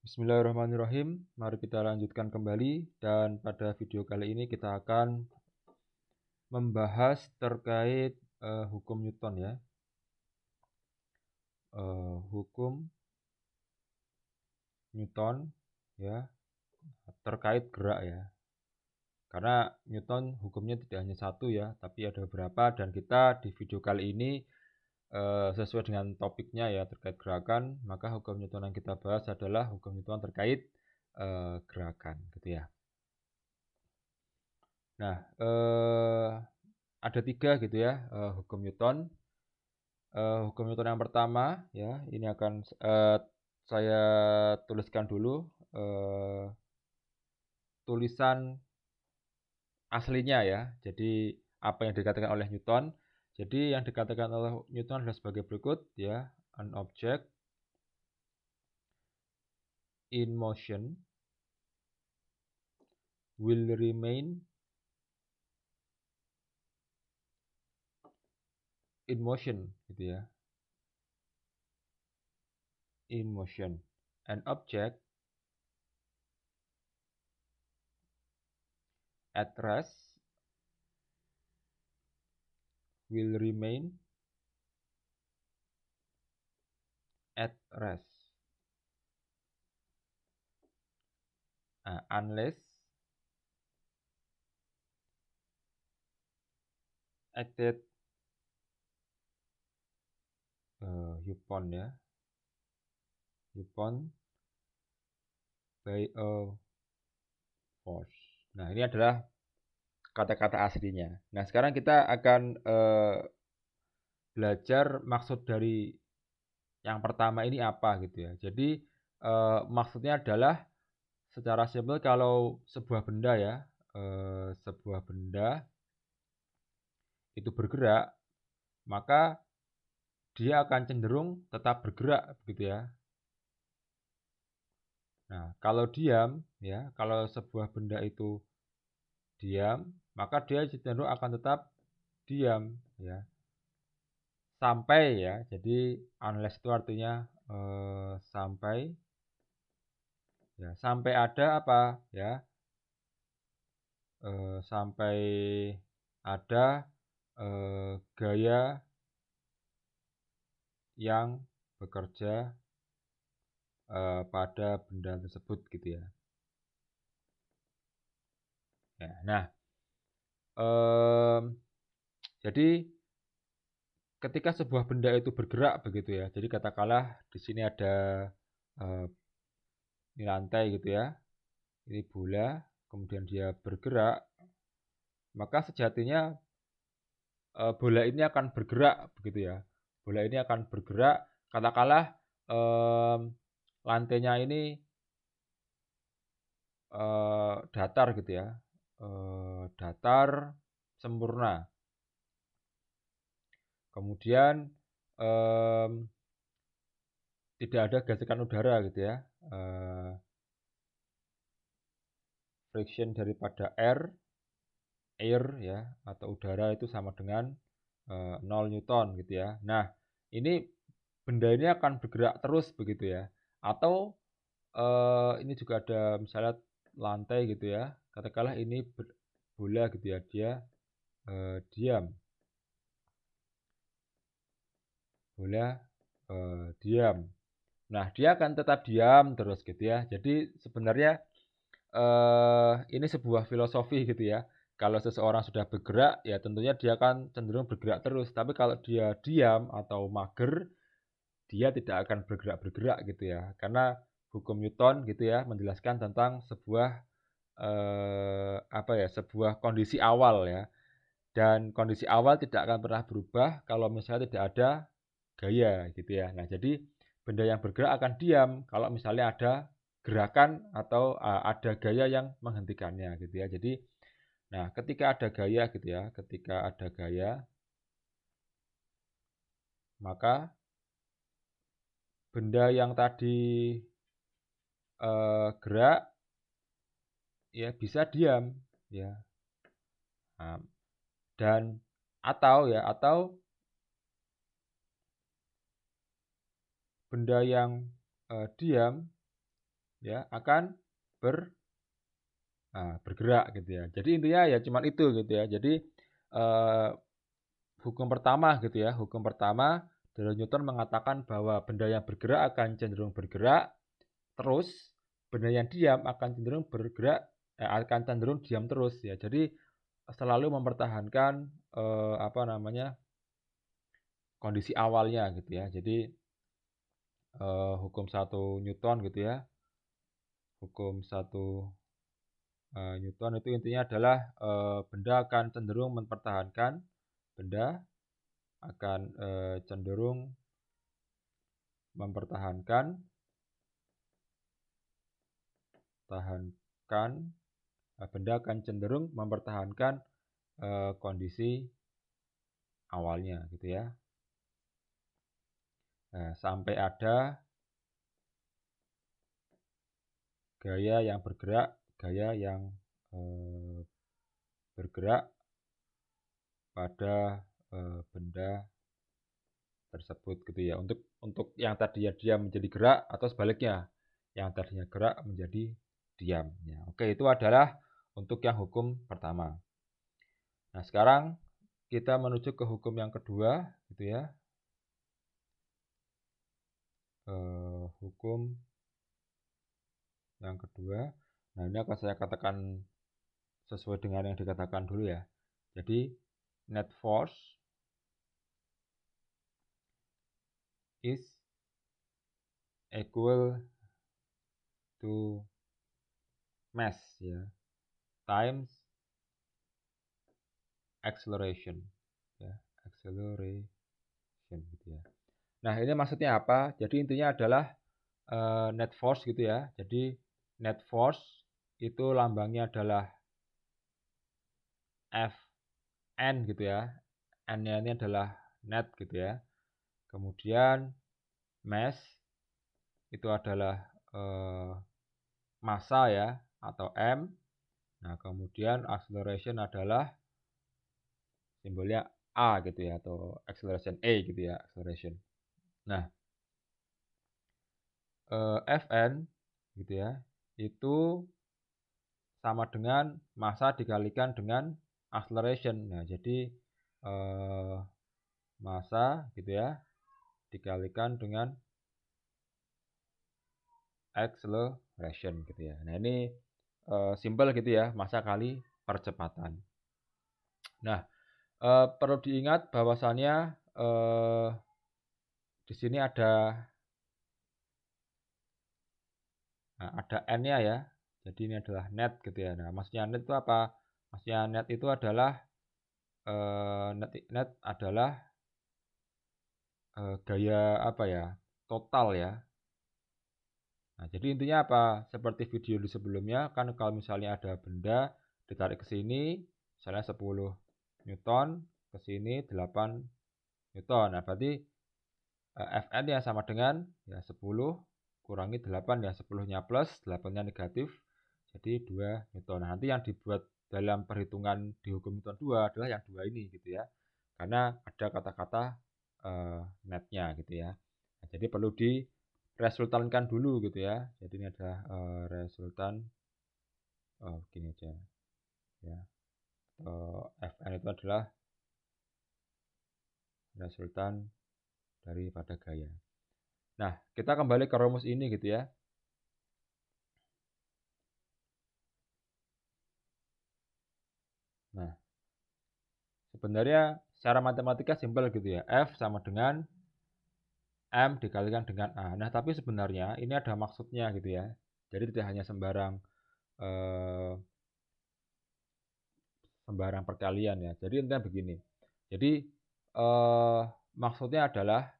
Bismillahirrahmanirrahim. Mari kita lanjutkan kembali dan pada video kali ini kita akan membahas terkait hukum Newton ya. Hukum Newton ya terkait gerak ya. Karena Newton hukumnya tidak hanya satu ya, tapi ada beberapa dan kita di video kali ini sesuai dengan topiknya ya terkait gerakan, maka hukum Newton yang kita bahas adalah hukum Newton terkait gerakan gitu ya. Nah, ada 3 gitu ya hukum Newton. Hukum Newton yang pertama ya, ini akan saya tuliskan dulu tulisan aslinya ya. Jadi apa yang dikatakan oleh Newton. Jadi yang dikatakan oleh Newton adalah sebagai berikut ya. An object in motion will remain in motion gitu ya. In motion. An object at rest will remain at rest. Unless acted upon ya. Upon by a force. Nah, ini adalah kata-kata aslinya. Nah, sekarang kita akan belajar maksud dari yang pertama ini apa gitu ya. Jadi maksudnya adalah secara simpel kalau sebuah benda ya, sebuah benda itu bergerak, maka dia akan cenderung tetap bergerak begitu ya. Nah, kalau diam ya, kalau sebuah benda itu diam, maka dia cenderung akan tetap diam ya. Sampai ya. Jadi unless itu artinya sampai ya, sampai ada apa ya? Sampai ada gaya yang bekerja pada benda tersebut gitu ya. Nah, jadi ketika sebuah benda itu bergerak begitu ya. Jadi katakanlah di sini ada ini lantai gitu ya. Ini bola, kemudian dia bergerak, maka sejatinya bola ini akan bergerak begitu ya. Bola ini akan bergerak, katakanlah lantainya ini datar gitu ya. Datar sempurna. Kemudian tidak ada gesekan udara gitu ya. Friction daripada air ya atau udara itu sama dengan 0 Newton gitu ya. Nah, ini benda ini akan bergerak terus begitu ya. Atau ini juga ada misalnya lantai gitu ya. Katakanlah ini bola gitu ya, dia diam. Bola diam. Nah, dia akan tetap diam terus gitu ya. Jadi sebenarnya ini sebuah filosofi gitu ya. Kalau seseorang sudah bergerak, ya tentunya dia akan cenderung bergerak terus. Tapi kalau dia diam atau mager, dia tidak akan bergerak-bergerak gitu ya. Karena hukum Newton gitu ya menjelaskan tentang sebuah apa ya, sebuah kondisi awal ya. Dan kondisi awal tidak akan pernah berubah kalau misalnya tidak ada gaya gitu ya. Nah, jadi benda yang bergerak akan diam kalau misalnya ada gerakan atau ada gaya yang menghentikannya gitu ya. Jadi nah, ketika ada gaya gitu ya, ketika ada gaya maka benda yang tadi gerak ya bisa diam ya. Nah, dan atau benda yang diam ya akan bergerak gitu ya. Jadi intinya ya cuman itu gitu ya. Jadi eh, hukum pertama gitu ya. Hukum pertama dari Newton mengatakan bahwa benda yang bergerak akan cenderung bergerak, terus benda yang diam akan cenderung bergerak, akan cenderung diam terus ya. Jadi selalu mempertahankan apa namanya kondisi awalnya gitu ya. Jadi hukum satu Newton gitu ya. Hukum satu Newton itu intinya adalah benda akan cenderung mempertahankan benda akan cenderung mempertahankan benda akan cenderung mempertahankan kondisi awalnya gitu ya. Nah, sampai ada gaya yang bergerak, gaya yang bergerak pada benda tersebut gitu ya. Untuk yang tadinya diam menjadi gerak atau sebaliknya, yang tadinya gerak menjadi diam. Ya, oke, itu adalah untuk yang hukum pertama. Nah, sekarang kita menuju ke hukum yang kedua gitu ya. Hukum yang kedua. Nah, ini akan saya katakan sesuai dengan yang dikatakan dulu ya. Jadi net force is equal to mass ya times acceleration ya, acceleration gitu ya. Nah, ini maksudnya apa? Jadi intinya adalah net force gitu ya. Jadi net force itu lambangnya adalah Fn gitu ya. N-nya ini adalah net gitu ya. Kemudian mass itu adalah massa ya atau M. Nah, kemudian acceleration adalah simbolnya A gitu ya atau acceleration A gitu ya, acceleration. Nah, Fn gitu ya, itu sama dengan massa dikalikan dengan acceleration. Nah, jadi massa gitu ya dikalikan dengan acceleration gitu ya. Nah, ini simpel gitu ya, massa kali percepatan. Nah, perlu diingat bahwasannya di sini ada N-nya ya. Jadi ini adalah net gitu ya. Nah, maksudnya net itu apa? Maksudnya net itu adalah net adalah gaya apa ya? Total ya. Nah, jadi intinya apa? Seperti video di sebelumnya kan kalau misalnya ada benda ditarik ke sini, misalnya 10 Newton, ke sini 8 Newton. Nah, berarti Fn ya sama dengan ya 10 kurangi 8 ya 10-nya plus, 8-nya negatif. Jadi 2 Newton. Nah, nanti yang dibuat dalam perhitungan di hukum Newton 2 adalah yang 2 ini gitu ya. Karena ada kata-kata netnya gitu ya. Nah, jadi perlu diresultankan dulu gitu ya. Jadi ini adalah resultan gini aja ya. Fn itu adalah resultan daripada gaya. Nah, kita kembali ke rumus ini gitu ya. Nah, sebenarnya secara matematika simpel gitu ya. F sama dengan M dikalikan dengan A. Nah, tapi sebenarnya ini ada maksudnya gitu ya. Jadi tidak hanya sembarang perkalian ya. Jadi intinya begini. Jadi maksudnya adalah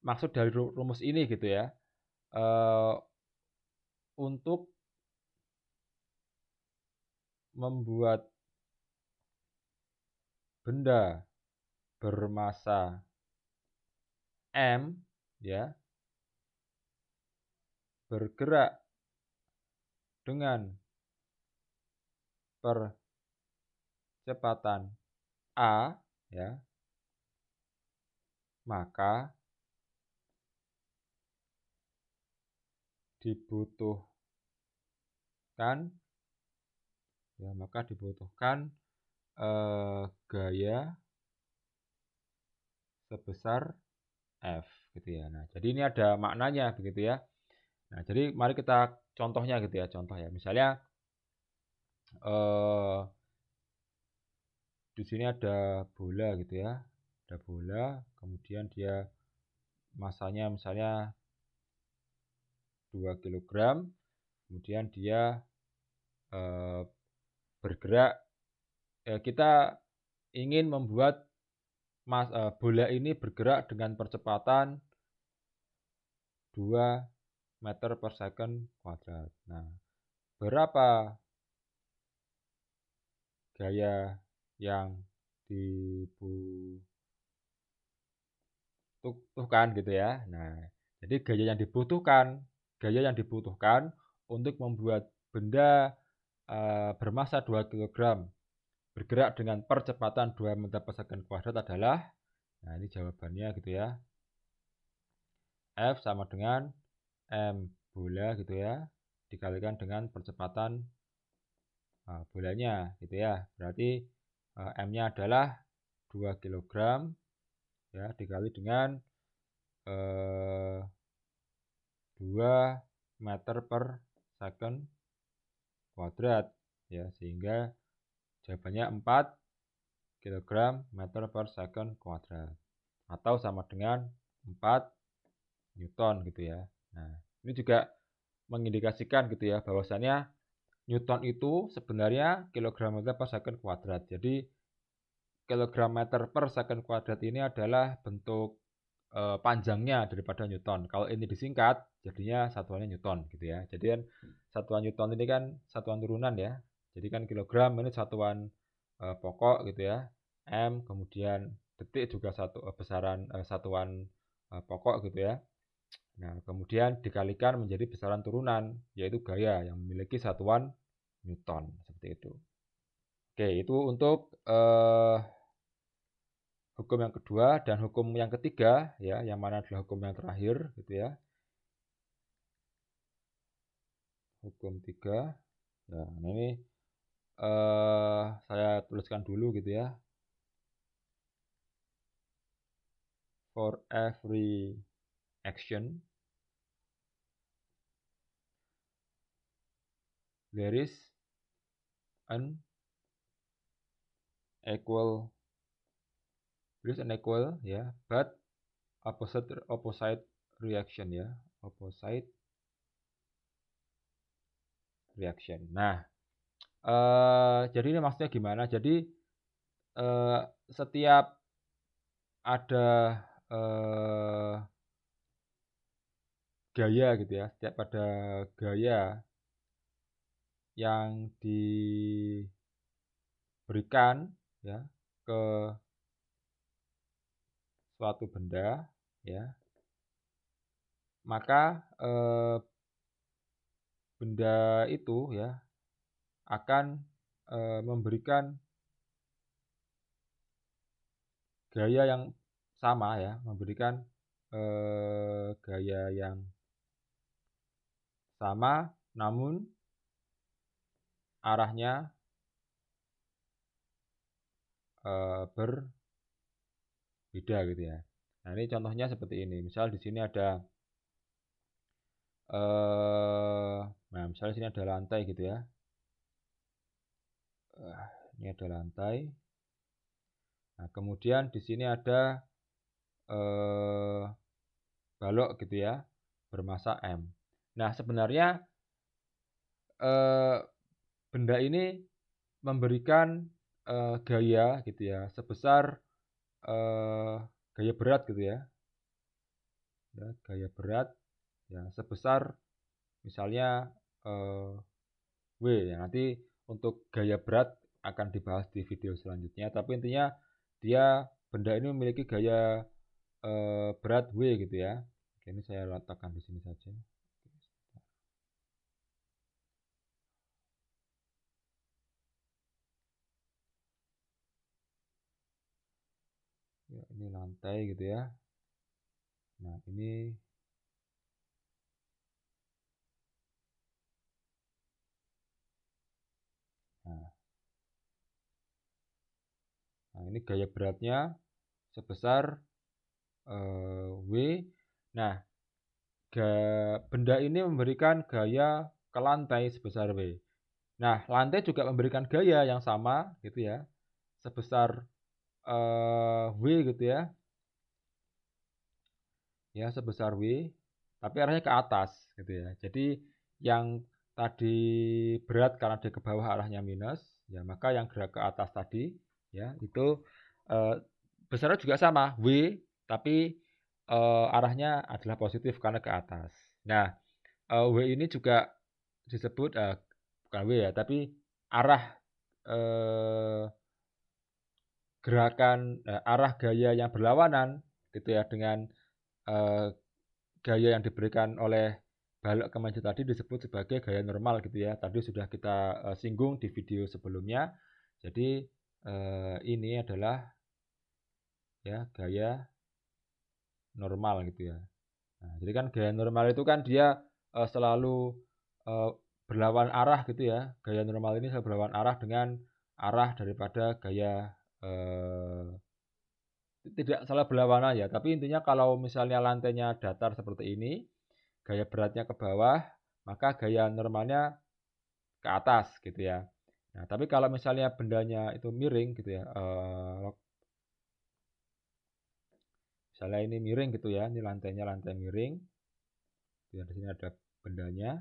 maksud dari rumus ini gitu ya. Untuk membuat benda bermassa M ya bergerak dengan percepatan A ya, maka dibutuhkan, ya, maka dibutuhkan gaya sebesar F gitu ya. Nah, jadi ini ada maknanya begitu ya. Nah, jadi mari kita contohnya gitu ya, contoh ya. Misalnya eh, di sini ada bola gitu ya. Ada bola, kemudian dia masanya misalnya 2 kg, kemudian dia eh, bergerak, kita ingin membuat bola ini bergerak dengan percepatan 2 meter per second kuadrat. Nah, berapa gaya yang dibutuhkan gitu ya. Nah, jadi gaya yang dibutuhkan untuk membuat benda bermasa 2 kg bergerak dengan percepatan 2 meter per second kuadrat adalah, nah ini jawabannya gitu ya, F sama dengan M bola gitu ya, dikalikan dengan percepatan bolanya gitu ya. Berarti M-nya adalah 2 kg ya, dikali dengan 2 meter per second kuadrat ya, sehingga jawabannya 4 kg meter per second kuadrat atau sama dengan 4 Newton gitu ya. Nah, ini juga mengindikasikan gitu ya bahwasannya Newton itu sebenarnya kilogram meter per second kuadrat. Jadi kilogram meter per second kuadrat ini adalah bentuk panjangnya daripada Newton. Kalau ini disingkat jadinya satuannya Newton gitu ya. Jadi kan satuan Newton ini kan satuan turunan ya. Jadi kan kilogram ini satuan pokok gitu ya. M kemudian detik juga besaran satuan pokok gitu ya. Nah, kemudian dikalikan menjadi besaran turunan, yaitu gaya yang memiliki satuan Newton, seperti itu. Oke, itu untuk hukum yang kedua dan hukum yang ketiga, ya, yang mana adalah hukum yang terakhir, gitu ya. Hukum 3, ya, nah ini saya tuliskan dulu gitu ya. For every action, there is an equal ya, but opposite reaction ya, opposite reaction. Nah, jadi ini maksudnya gimana? Jadi setiap ada gaya gitu ya, setiap ada gaya yang diberikan ya ke suatu benda ya, maka benda itu ya akan memberikan gaya yang sama ya, memberikan gaya yang sama namun arahnya berbeda gitu ya. Nah, ini contohnya seperti ini. Misal di sini ada nah misalnya sini ada lantai gitu ya. Ini ada lantai. Nah, kemudian di sini ada balok gitu ya, bermasa M. Nah, sebenarnya benda ini memberikan gaya gitu ya, sebesar gaya berat gitu ya. Ya, gaya berat ya sebesar misalnya W ya. Nanti untuk gaya berat akan dibahas di video selanjutnya, tapi intinya benda ini memiliki gaya berat W gitu ya. Oke, ini saya letakkan di sini saja. Ya, ini lantai gitu ya. Nah, ini ini gaya beratnya sebesar W. Nah, benda ini memberikan gaya ke lantai sebesar W. Nah, lantai juga memberikan gaya yang sama gitu ya, sebesar W gitu ya. Ya, sebesar W, tapi arahnya ke atas gitu ya. Jadi yang tadi berat karena dia ke bawah arahnya minus, ya maka yang gerak ke atas tadi ya itu besarnya juga sama W, tapi arahnya adalah positif karena ke atas. Nah, W ini juga disebut bukan W ya, tapi arah gerakan arah gaya yang berlawanan gitu ya dengan gaya yang diberikan oleh balok ke meja tadi disebut sebagai gaya normal gitu ya. Tadi sudah kita singgung di video sebelumnya. Jadi ini adalah ya gaya normal gitu ya. Nah, jadi kan gaya normal itu kan dia selalu berlawan arah gitu ya. Gaya normal ini selalu berlawan arah dengan arah daripada gaya tidak salah berlawanan ya, tapi intinya kalau misalnya lantainya datar seperti ini, gaya beratnya ke bawah, maka gaya normalnya ke atas gitu ya. Nah, tapi kalau misalnya bendanya itu miring gitu ya, misalnya ini miring gitu ya, ini lantainya lantai miring, di sini ada bendanya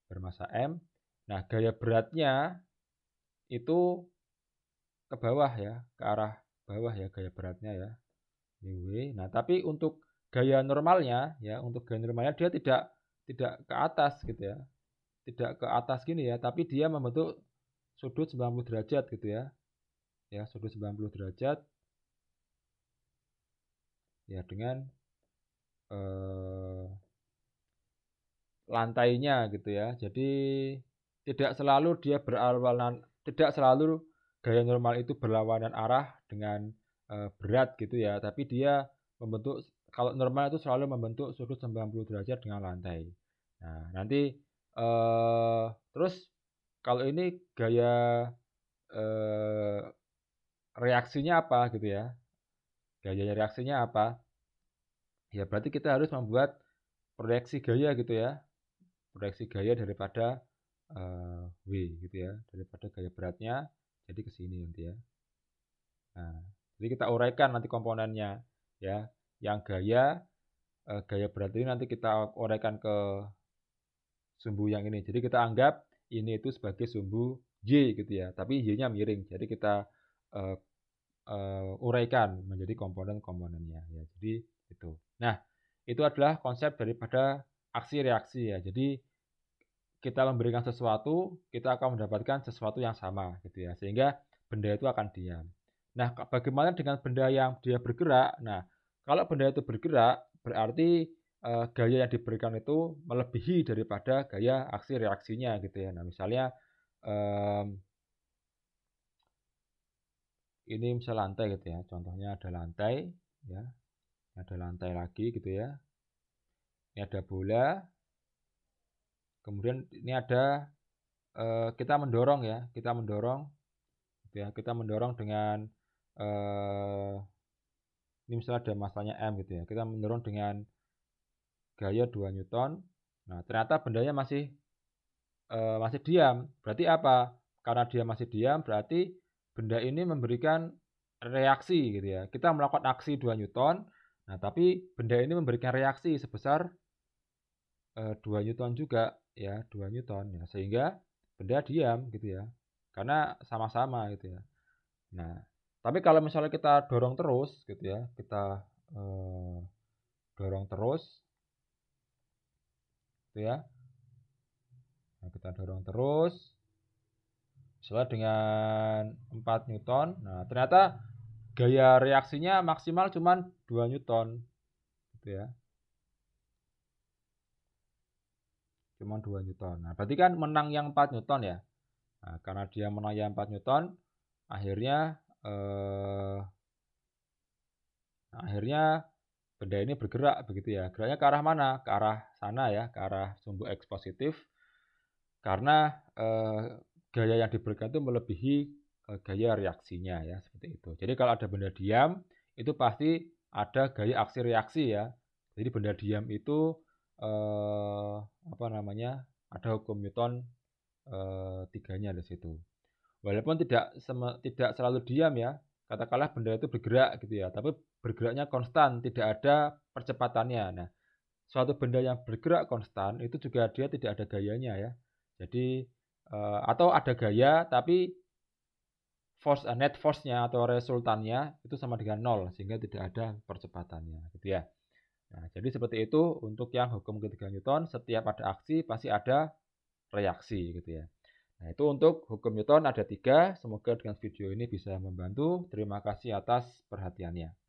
bermassa M. Nah, gaya beratnya itu ke bawah ya, ke arah bawah ya gaya beratnya ya, ini W. Nah, tapi untuk gaya normalnya ya, untuk gaya normalnya dia tidak ke atas gitu ya, tidak ke atas gini ya, tapi dia membentuk sudut 90 derajat gitu ya. Ya, sudut 90 derajat ya dengan lantainya gitu ya. Jadi tidak selalu dia tidak selalu gaya normal itu berlawanan arah dengan berat gitu ya, tapi dia membentuk, kalau normal itu selalu membentuk sudut 90 derajat dengan lantai. Nah, nanti terus kalau ini gaya reaksinya apa gitu ya. Gaya reaksinya apa? Ya berarti kita harus membuat proyeksi gaya gitu ya. Proyeksi gaya daripada W gitu ya, daripada gaya beratnya jadi ke sini nanti ya. Nah, jadi kita uraikan nanti komponennya ya. Yang gaya berat ini nanti kita uraikan ke sumbu yang ini. Jadi kita anggap ini itu sebagai sumbu Y gitu ya, tapi Y-nya miring. Jadi kita uraikan menjadi komponen-komponennya ya. Jadi itu. Nah, itu adalah konsep daripada aksi reaksi ya. Jadi kita memberikan sesuatu, kita akan mendapatkan sesuatu yang sama gitu ya. Sehingga benda itu akan diam. Nah, bagaimana dengan benda yang dia bergerak? Nah, kalau benda itu bergerak, berarti gaya yang diberikan itu melebihi daripada gaya aksi reaksinya gitu ya. Nah, misalnya ini misal lantai gitu ya. Contohnya ada lantai ya. Ada lantai lagi gitu ya. Ini ada bola. Kemudian ini ada kita mendorong ya. Kita mendorong gitu ya. Kita mendorong dengan ini misalnya ada massanya M gitu ya. Kita mendorong dengan gaya 2 Newton. Nah, ternyata bendanya masih diam. Berarti apa? Karena dia masih diam, berarti benda ini memberikan reaksi gitu ya. Kita melakukan aksi 2 Newton, nah tapi benda ini memberikan reaksi sebesar 2 Newton juga ya, 2 Newton ya. Sehingga benda diam gitu ya. Karena sama-sama gitu ya. Nah, tapi kalau misalnya kita dorong terus gitu ya, kita dorong terus gitu ya. Nah, kita dorong terus misalnya dengan 4 Newton. Nah, ternyata gaya reaksinya maksimal cuman 2 Newton gitu ya. Cuma 2 Newton. Nah, berarti kan menang yang 4 Newton ya. Nah, karena dia menang yang 4 Newton, akhirnya benda ini bergerak begitu ya. Geraknya ke arah mana? Ke arah sana ya, ke arah sumbu X positif. Karena gaya yang diberikan itu melebihi gaya reaksinya ya, seperti itu. Jadi kalau ada benda diam, itu pasti ada gaya aksi reaksi ya. Jadi benda diam itu, apa namanya, ada hukum Newton, 3-nya di situ. Walaupun tidak selalu diam ya, katakanlah benda itu bergerak gitu ya, tapi bergeraknya konstan, tidak ada percepatannya. Nah, suatu benda yang bergerak konstan itu juga dia tidak ada gayanya ya. Jadi, atau ada gaya tapi net force-nya atau resultannya itu sama dengan 0 sehingga tidak ada percepatannya gitu ya. Nah, jadi seperti itu untuk yang hukum ketiga Newton, setiap ada aksi pasti ada reaksi gitu ya. Nah, itu untuk hukum Newton ada 3. Semoga dengan video ini bisa membantu. Terima kasih atas perhatiannya.